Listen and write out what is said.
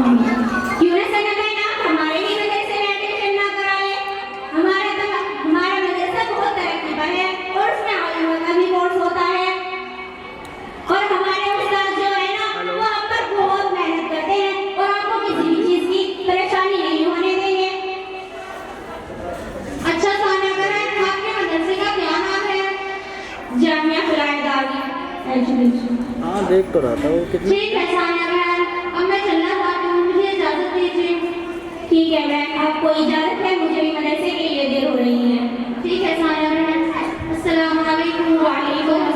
क्यों ना सना बहना हमारे ही मदरसे में एडमिशन ना कराए। हमारा मदरसा बहुत तरक्की पर है और उसमें आलिमों का भी कोर्स होता है और हमारे उस्ताद जो है ना वो हम पर बहुत मेहनत करते हैं और आपको किसी भी चीज की परेशानी नहीं होने देंगे। अच्छा सानिया बहन, आपके मदरसे का क्या नाम है? जामिया फिलाइदारी। हाँ देख तो रहा था वो कितनी। ठीक है सानिया बहन, अब मैं चलना चाहती हूँ, मुझे इजाजत दीजिए। ठीक है बहन, आपको इजाजत।